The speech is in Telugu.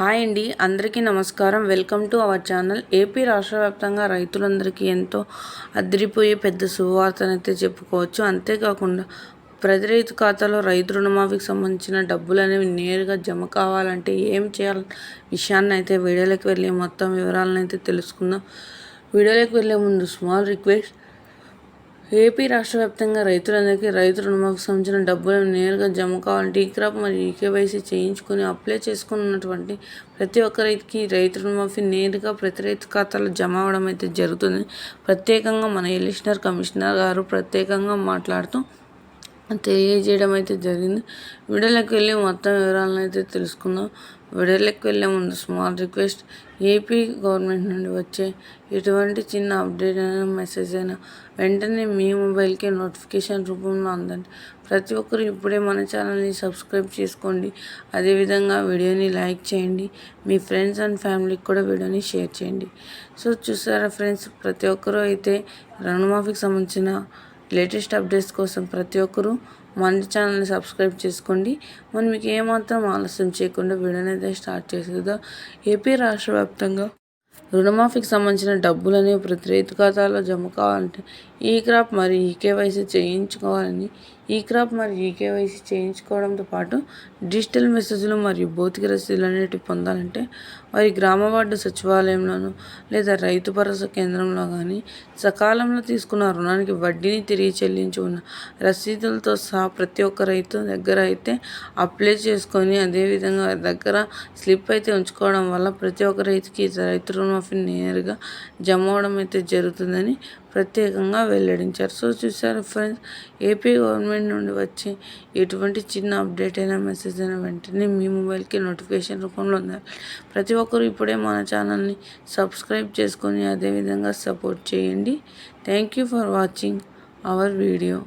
హాయ్ అండి, అందరికీ నమస్కారం. Welcome to our channel. AP రాష్ట్ర వ్యాప్తంగా రైతులందరికీ ఎంతో అదిరిపోయే పెద్ద శుభవార్తనైతే చెప్పుకోవచ్చు. అంతేకాకుండా ప్రతి రైతు ఖాతాలో రైతు రుణమాఫీకి సంబంధించిన డబ్బులు అనేవి నేరుగా జమ కావాలంటే ఏం చేయాలి విషయాన్ని అయితే వీడియోలోకి వెళ్ళి మొత్తం వివరాలను అయితే తెలుసుకుందాం. వీడియోలోకి వెళ్ళే ముందు స్మాల్ రిక్వెస్ట్, ఏపీ రాష్ట్ర వ్యాప్తంగా రైతులందరికీ రైతు రుణమాఫీకి సంబంధించిన డబ్బులను నేరుగా జమ కావాలంటే ఈ క్రాప్ మరియు ఈకేవైసీ చేయించుకుని అప్లై చేసుకున్నటువంటి ప్రతి ఒక్క రైతుకి రైతు రుణమాఫీ నేరుగా ప్రతి రైతు ఖాతాలో జమ అవడం అయితే జరుగుతుంది. ప్రత్యేకంగా మన ఎలిషనర్ కమిషనర్ గారు ప్రత్యేకంగా మాట్లాడుతూ తెలియజేయడం అయితే జరిగింది. వీడియోలోకి వెళ్ళి మొత్తం వివరాలను అయితే తెలుసుకుందాం. వీడియోలోకి వెళ్ళే ముందు స్మాల్ రిక్వెస్ట్, ఏపీ గవర్నమెంట్ నుండి వచ్చే ఎటువంటి చిన్న అప్డేట్ అయినా మెసేజ్ అయినా వెంటనే మీ మొబైల్కి నోటిఫికేషన్ రూపంలో అందండి. ప్రతి ఒక్కరు ఇప్పుడే మన ఛానల్ని సబ్స్క్రైబ్ చేసుకోండి. అదేవిధంగా వీడియోని లైక్ చేయండి. మీ ఫ్రెండ్స్ అండ్ ఫ్యామిలీకి కూడా వీడియోని షేర్ చేయండి. సో చూసారా ఫ్రెండ్స్, ప్రతి ఒక్కరూ అయితే రుణమాఫీకి సంబంధించిన లేటెస్ట్ అప్డేట్స్ కోసం ప్రతి ఒక్కరూ మన ఛానల్ని సబ్స్క్రైబ్ చేసుకోండి. మనం మీకు ఏమాత్రం ఆలస్యం చేయకుండా వీడియోని అయితే స్టార్ట్ చేసేదా. ఏపీ రాష్ట్ర వ్యాప్తంగా రుణమాఫీకి సంబంధించిన డబ్బులు అనేవి ప్రతి రైతు ఖాతాలో జమ కావాలంటే ఈ క్రాప్ మరియు ఈకేవైసీ చేయించుకోవాలని, ఈ క్రాప్ మరియు ఈకేవైసీ చేయించుకోవడంతో పాటు డిజిటల్ మెసేజ్లు మరియు భౌతిక రసీదులు అనేటివి పొందాలంటే వారి గ్రామ వార్డు సచివాలయంలోనూ లేదా రైతు భరోసా కేంద్రంలో కానీ సకాలంలో తీసుకున్న రుణానికి వడ్డీని తిరిగి చెల్లించి ఉన్న రసీదులతో సహా ప్రతి ఒక్క రైతు దగ్గర అయితే అప్లై చేసుకొని అదేవిధంగా దగ్గర స్లిప్ అయితే ఉంచుకోవడం వల్ల ప్రతి ఒక్క రైతుకి రైతు రుణమాఫీ నేరుగా జమ అవడం అయితే జరుగుతుందని ప్రత్యేకంగా వెల్లడించారు. సో చూసారు ఫ్రెండ్స్, ఏపీ గవర్నమెంట్ నుండి వచ్చే ఎటువంటి చిన్న అప్డేట్ అయినా మెసేజ్ అయినా వెంటనే మీ మొబైల్కి నోటిఫికేషన్ రూపంలో ఉండాలి. ప్రతి ఒక్కరు ఇప్పుడే మన ఛానల్ని సబ్స్క్రైబ్ చేసుకొని అదేవిధంగా సపోర్ట్ చేయండి. Thank you for watching our video.